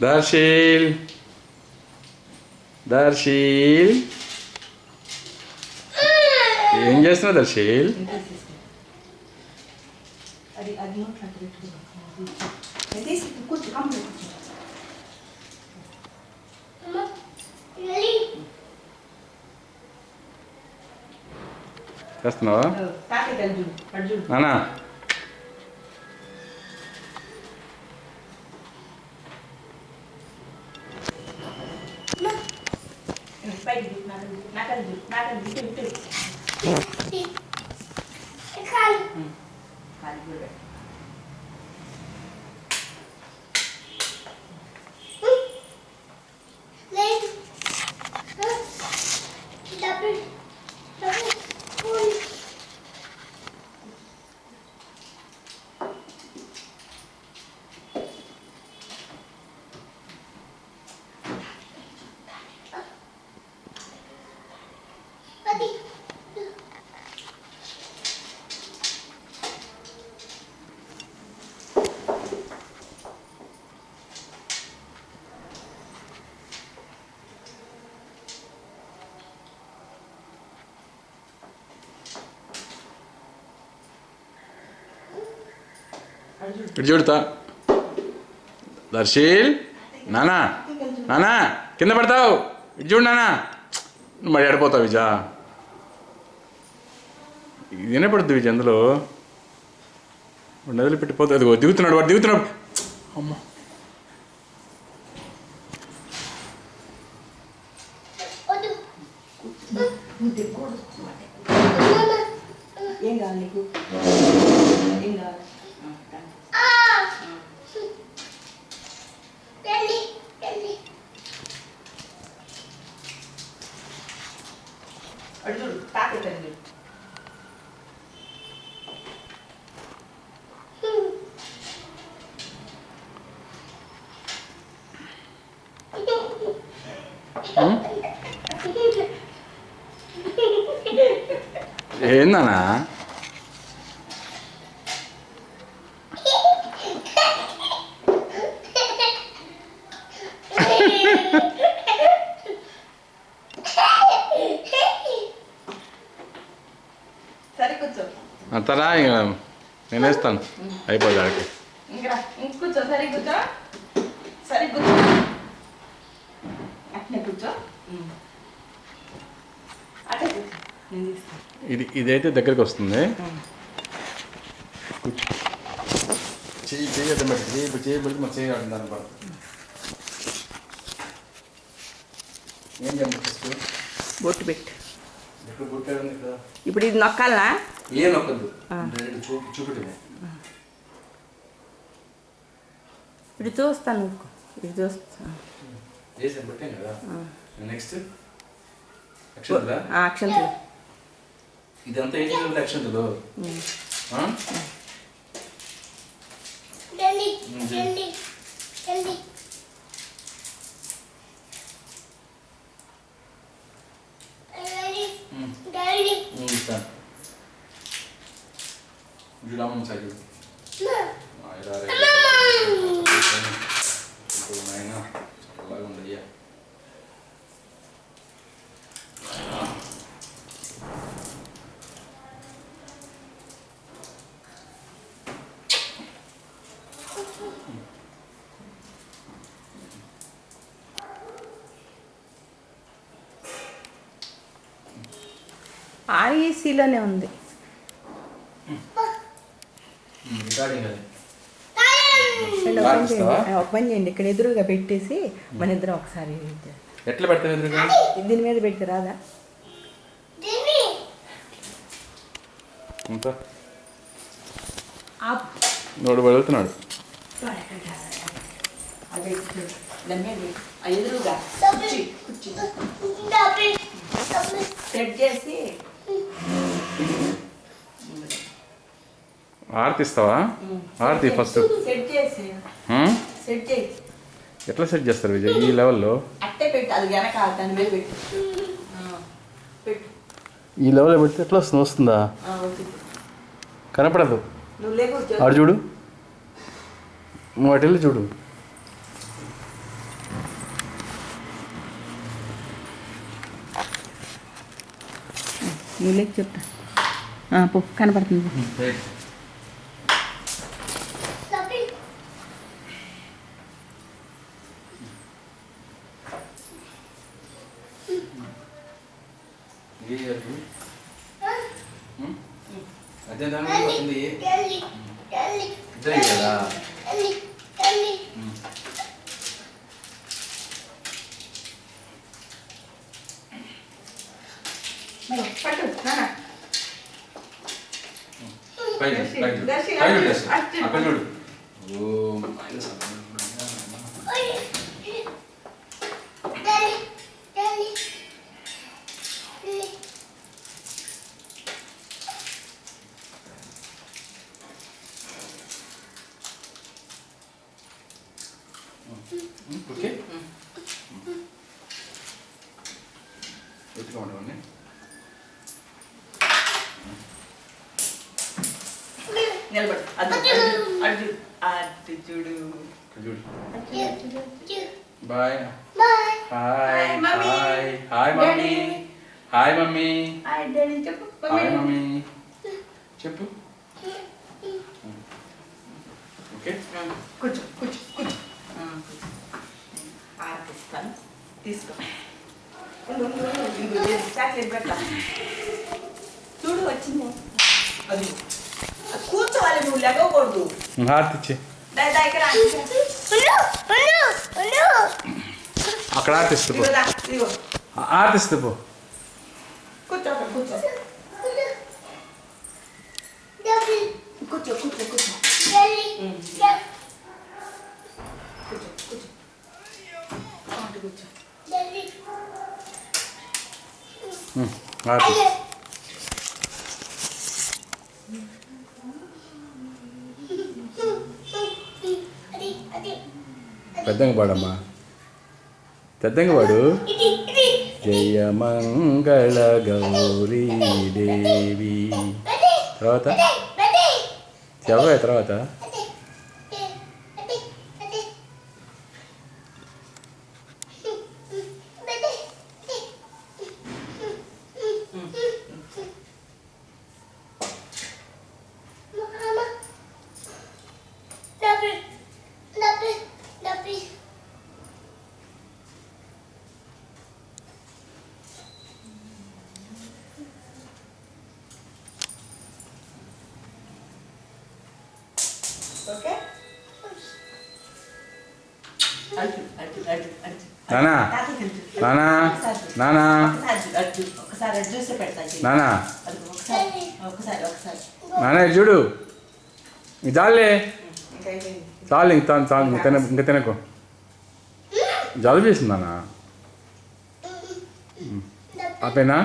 దర్శీల్ దర్శీల్ ఏం చేస్తున్నావు దర్శీల్? చేస్తున్నావా నానా? ఇటు చూడుతా దర్శీల్. నానా నానా కింద పడతావు. ఇటు చూడు నానా. మరి ఎడిపోతావు విజా? ఇదేనే పడుద్ది విజయ్ అందులో. నదిలి పెట్టిపోతుంది. అదిగో దిగుతున్నాడు వాడు, దిగుతున్నాడు. అమ్మ ఏం కావాలి నీకు? ఏం కావాలి? అడుగు తాకే తల్లి. ఏందన్నా? సరే కూర్చో. అంతరా ఇక నేను వేస్తాను. అయిపోద్ది ఆడికి. ఇంకా కూర్చో. సరే కూర్చో. సరే కూర్చో. అట్నే కూర్చో. అట్టే కూర్చో. నేను తీస్తాను. ఇదైతే దగ్గరికి వస్తుంది. చెయ్యి చెయ్యి అడ్డం పెట్టి చెయ్యి పెట్టి మన చెయ్యి ఆడుతుంది అనమాట. ఏం చేయాలి ఫస్ట్? బొట్టు పెట్టు. ఎక్కడ బొట్టాడు ఇక్కడ? ఇప్పుడు ఇది నొక్కాలనా? ఏం నొక్కద్దు, చూపెట్టు. ఇప్పుడు చూస్తాను. ఇది చూస్తా. వేసాను పెట్టాం కదా. నెక్స్ట్ అక్షంతలా? అక్షంతలు. ఇదంతా ఏం చేయాలి? అక్షంతలు చూడమ్మ సైడ్ నాయన అలాగే ఉండయ్యా. ఆర్ఈసీలోనే ఉంది. ఒక పని చేయండి, ఇక్కడ ఎదురుగా పెట్టేసి మన ఇద్దరం ఒకసారి ఎట్లా పెడతావు? ఎదురుగా దీని మీద పెడితే రాదా? నోడు వెళ్తున్నాడు. ఎదురుగా సెట్ చేసి ఆరతి ఇస్తావా? ఆరతి ఫస్ట్ సెట్ చేసి సెట్ చేయి. ఎట్లా సెట్ చేస్తారు విజయ్ ఈ లెవెల్లో? అట్టే పెట్టు. అది వెనక దాని మీద పెట్టు. పెట్టు. ఈ లెవెల్లో పెడితే ఎట్లా వస్తుంది? వస్తుందా? కనపడదు. నువ్వు లేకు ఆడు చూడు, నువ్వు అటు వెళ్ళి చూడు. నువ్వు లేకు చెప్తా. పో కనపడుతుంది. అదే దాని పడుతుంది ఇద్దరే కదా. అక్కడ చూడు. ఓకే, ఎత్తుకోమంటావా? నిలబడు. అటు చూడు. Bye. Hi, mummy. Hi mummy. Hi mummy. Hi daddy చెప్పు. హాయ్ మమ్మీ చెప్పు. ఓకే, కూర్చో కూర్చో కూర్చో. ఆర్పిస్తాను, తీసుకో. చాక్లెట్ పెట్టా. చూడు వచ్చింది. అది కూర్చోవాలి, నువ్వు లేకూడదు. హార్ట్ ఇచ్చే. ఇక్కడ అక్కడ ఆర్టిస్ట్ పో, ఇదిగో ఆర్టిస్ట్ పో. కూర్చో అక్కడ కూర్చో. కూర్చో కూర్చో కూర్చో. కూర్చో కూర్చో. అటు కూర్చో. ఆర్టిస్ట్. పెద్దంగా పాడమ్మా, పెద్దంగా పాడు. జయ మంగళ గౌరీ దేవి. తర్వాత చెప్పవే, తర్వాత ఓకే. అటు అటు అటు అటు. నానా, నానా, నానా, ఒకసారి అటు చూసి పెడతా. నానా, ఒకసారి ఒకసారి ఒకసారి. నానా ఇటు చూడు. ఇది చాలులే, ఇంకా అయిపోయింది. చాలు. ఇంక చాలు, ఇంకా తినకు. జలుబు చేసింది నాన్న. ఆపేనా?